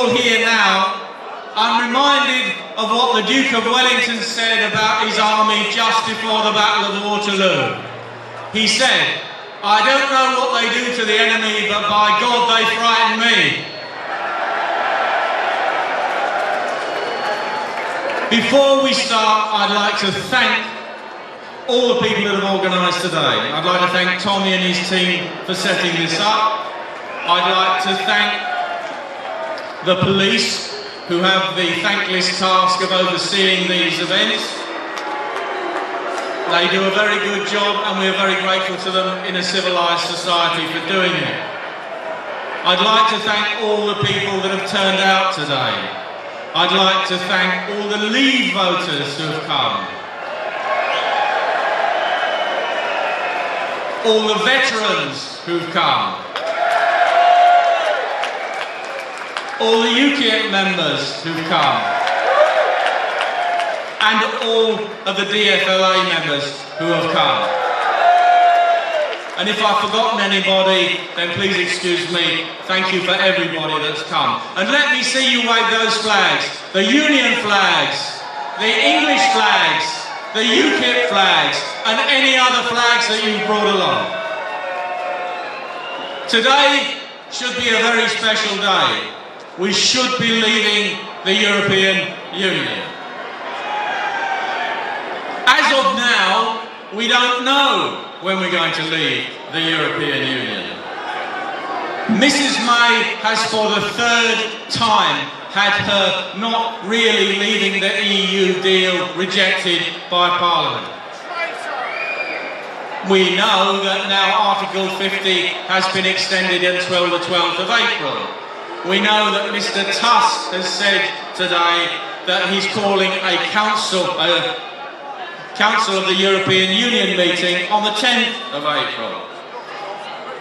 all here now, I'm reminded of what the Duke of Wellington said about his army just before the Battle of Waterloo. He said, "I don't know what they do to the enemy, but by God they frighten me." Before we start, I'd like to thank all the people that have organised today. I'd like to thank Tommy and his team for setting this up. I'd like to thank the police, who have the thankless task of overseeing these events. They do a very good job, and we're very grateful to them in a civilised society for doing it. I'd like to thank all the people that have turned out today. I'd like to thank all the Leave voters who have come. All the veterans who've come. All the UKIP members who've come. And all of the DFLA members who have come. And if I've forgotten anybody, then please excuse me. Thank you for everybody that's come. And let me see you wave those flags. The Union flags, the English flags, the UKIP flags, and any other flags that you've brought along. Today should be a very special day. We should be leaving the European Union. As of now, we don't know when we're going to leave the European Union. Mrs. May has for the third time had her not really leaving the EU deal rejected by Parliament. We know that now Article 50 has been extended until the 12th of April. We know that Mr. Tusk has said today that he's calling a Council of the European Union meeting on the 10th of April.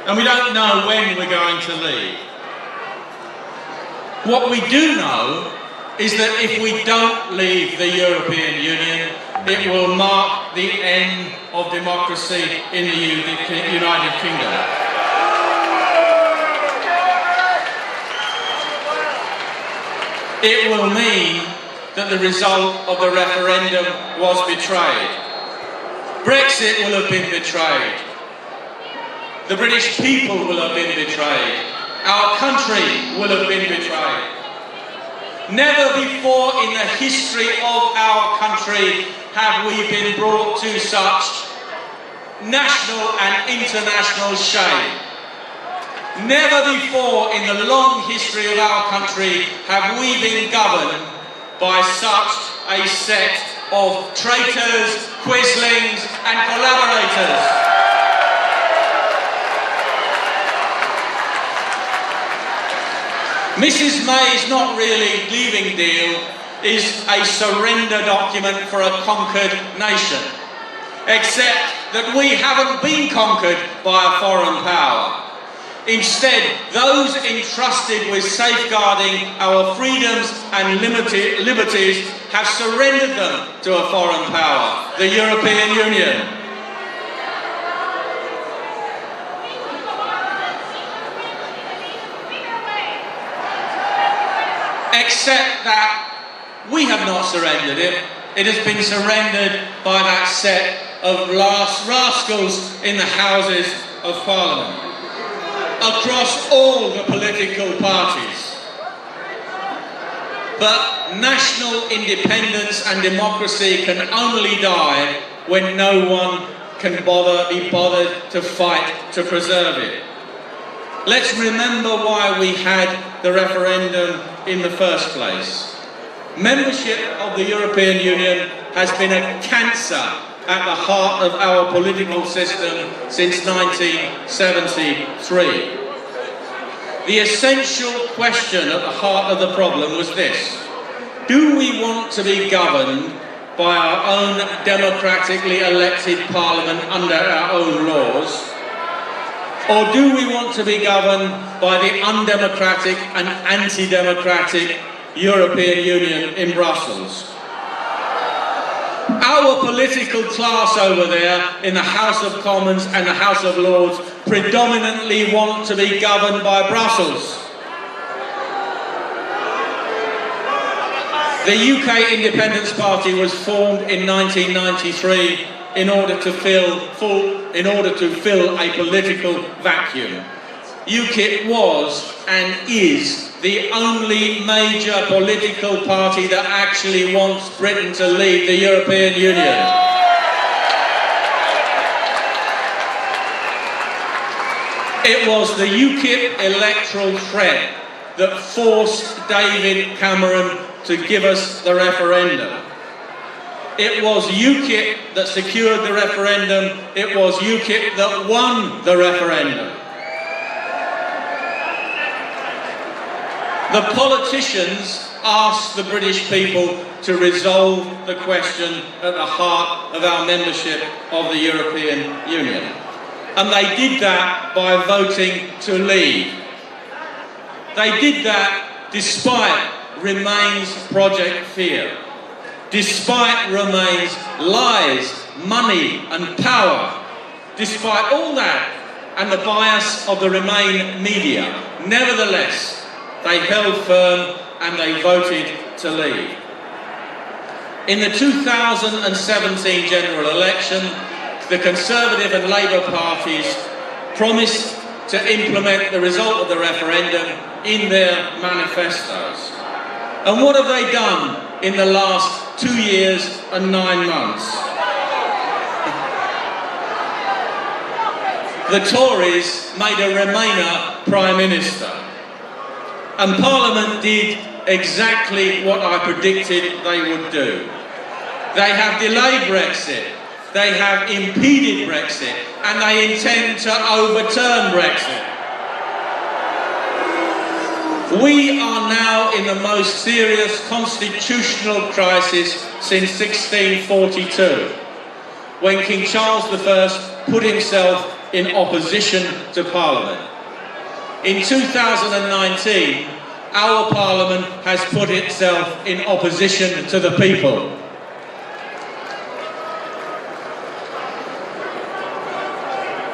And we don't know when we're going to leave. What we do know is that if we don't leave the European Union, it will mark the end of democracy in the United Kingdom. It will mean that the result of the referendum was betrayed. Brexit will have been betrayed. The British people will have been betrayed. Our country will have been betrayed. Never before in the history of our country have we been brought to such national and international shame. Never before in the long history of our country have we been governed by such a set of traitors, quislings and collaborators. Mrs. May's not really leaving deal is a surrender document for a conquered nation, except that we haven't been conquered by a foreign power. Instead, those entrusted with safeguarding our freedoms and liberties have surrendered them to a foreign power, the European Union. Except that we have not surrendered it. It has been surrendered by that set of last rascals in the Houses of Parliament, across all the political parties. But national independence and democracy can only die when no one can be bothered to fight to preserve it. Let's remember why we had the referendum in the first place. Membership of the European Union has been a cancer at the heart of our political system since 1973. The essential question at the heart of the problem was this: do we want to be governed by our own democratically elected parliament under our own laws? Or do we want to be governed by the undemocratic and anti-democratic European Union in Brussels? Our political class over there in the House of Commons and the House of Lords predominantly want to be governed by Brussels. The UK Independence Party was formed in 1993 in order to fill a political vacuum. UKIP was and is the only major political party that actually wants Britain to leave the European Union. It was the UKIP electoral threat that forced David Cameron to give us the referendum. It was UKIP that secured the referendum. It was UKIP that won the referendum. The politicians asked the British people to resolve the question at the heart of our membership of the European Union. And they did that by voting to leave. They did that despite Remain's project fear, despite Remain's lies, money and power, despite all that and the bias of the Remain media. Nevertheless, they held firm and they voted to leave. In the 2017 general election, the Conservative and Labour parties promised to implement the result of the referendum in their manifestos. And what have they done in the last 2 years and 9 months? The Tories made a Remainer Prime Minister. And Parliament did exactly what I predicted they would do. They have delayed Brexit, they have impeded Brexit, and they intend to overturn Brexit. We are now in the most serious constitutional crisis since 1642, when King Charles I put himself in opposition to Parliament. In 2019, our Parliament has put itself in opposition to the people.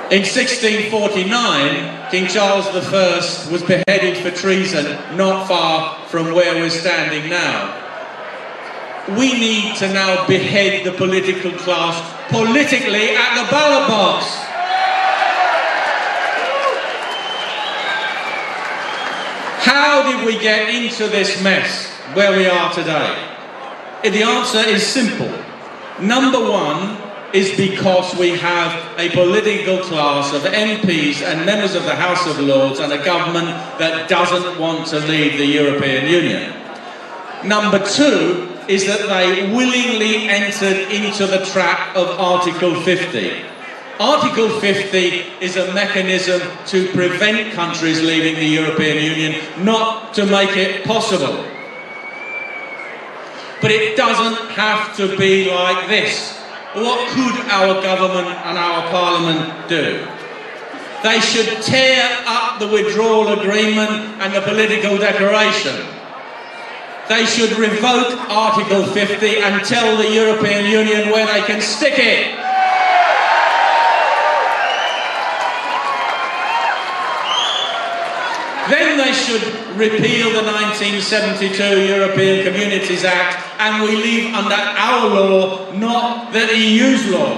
In 1649, King Charles I was beheaded for treason not far from where we're standing now. We need to now behead the political class politically at the ballot box. How did we get into this mess where we are today? The answer is simple. Number one is because we have a political class of MPs and members of the House of Lords and a government that doesn't want to leave the European Union. Number two is that they willingly entered into the trap of Article 50. Article 50 is a mechanism to prevent countries leaving the European Union, not to make it possible. But it doesn't have to be like this. What could our government and our parliament do? They should tear up the withdrawal agreement and the political declaration. They should revoke Article 50 and tell the European Union where they can stick it. Then they should repeal the 1972 European Communities Act and we live under our law, not the EU's law.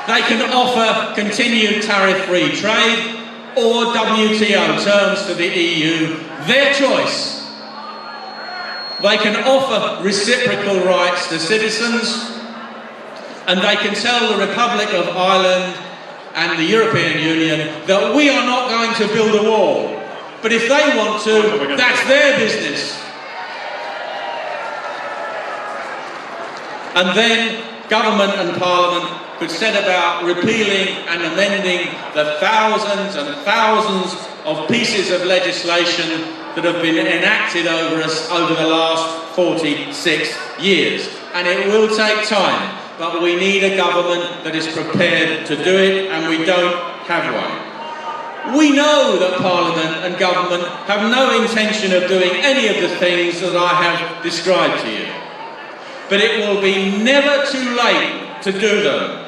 They can offer continued tariff-free trade or WTO terms to the EU, their choice. They can offer reciprocal rights to citizens and they can tell the Republic of Ireland and the European Union that we are not going to build a wall. But if they want to, that's their business. And then government and parliament could set about repealing and amending the thousands and thousands of pieces of legislation that have been enacted over us over the last 46 years. And it will take time. But we need a government that is prepared to do it, and we don't have one. We know that Parliament and government have no intention of doing any of the things that I have described to you. But it will be never too late to do them.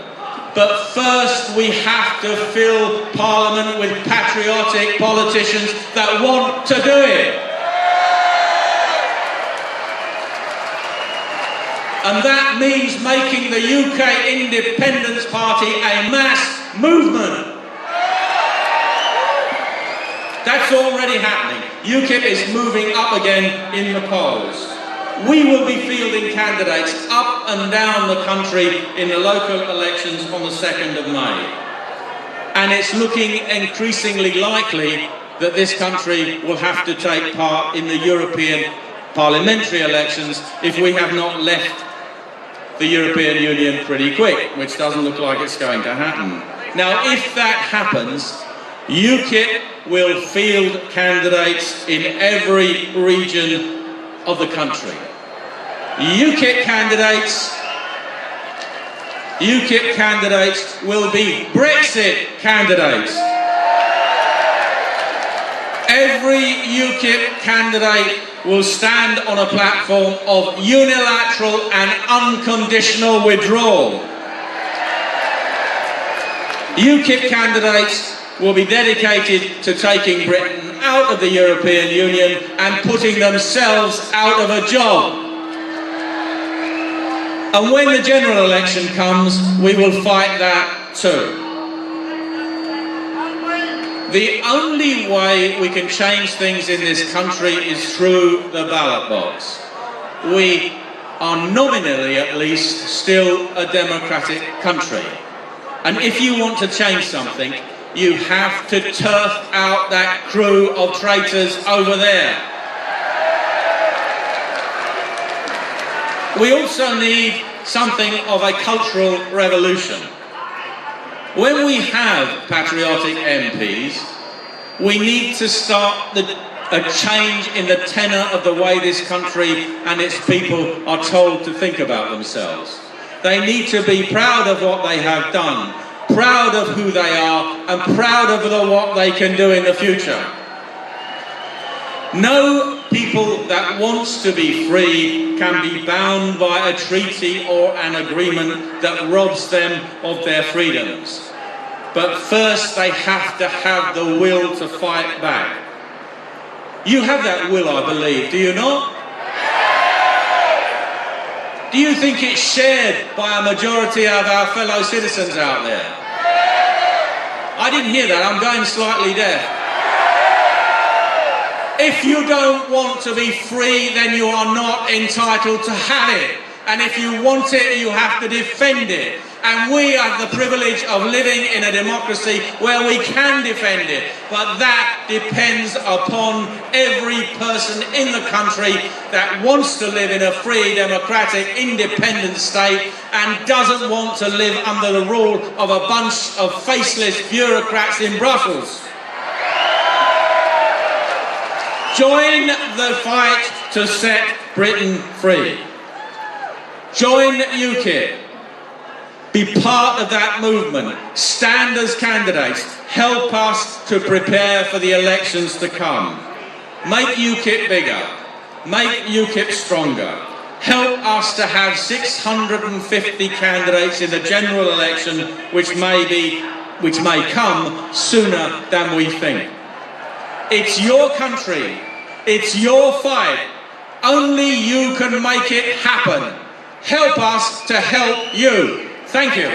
But first we have to fill Parliament with patriotic politicians that want to do it. And that means making the UK Independence Party a mass movement. That's already happening. UKIP is moving up again in the polls. We will be fielding candidates up and down the country in the local elections on the 2nd of May. And it's looking increasingly likely that this country will have to take part in the European parliamentary elections if we have not left the European Union pretty quick, which doesn't look like it's going to happen. Now, if that happens, UKIP will field candidates in every region of the country. UKIP candidates will be Brexit candidates. Every UKIP candidate will stand on a platform of unilateral and unconditional withdrawal. UKIP candidates will be dedicated to taking Britain out of the European Union and putting themselves out of a job. And when the general election comes, we will fight that too. The only way we can change things in this country is through the ballot box. We are nominally, at least, still a democratic country. And if you want to change something, you have to turf out that crew of traitors over there. We also need something of a cultural revolution. When we have patriotic MPs, we need to start a change in the tenor of the way this country and its people are told to think about themselves. They need to be proud of what they have done, proud of who they are, and proud of what they can do in the future. No people that wants to be free can be bound by a treaty or an agreement that robs them of their freedoms. But first they have to have the will to fight back. You have that will, I believe, do you not? Do you think it's shared by a majority of our fellow citizens out there? I didn't hear that, I'm going slightly deaf. If you don't want to be free, then you are not entitled to have it. And if you want it, you have to defend it. And we have the privilege of living in a democracy where we can defend it. But that depends upon every person in the country that wants to live in a free, democratic, independent state and doesn't want to live under the rule of a bunch of faceless bureaucrats in Brussels. Join the fight to set Britain free. Join UKIP. Be part of that movement. Stand as candidates. Help us to prepare for the elections to come. Make UKIP bigger. Make UKIP stronger. Help us to have 650 candidates in the general election, which may come sooner than we think. It's your country. It's your fight. Only you can make it happen. Help us to help you. Thank you.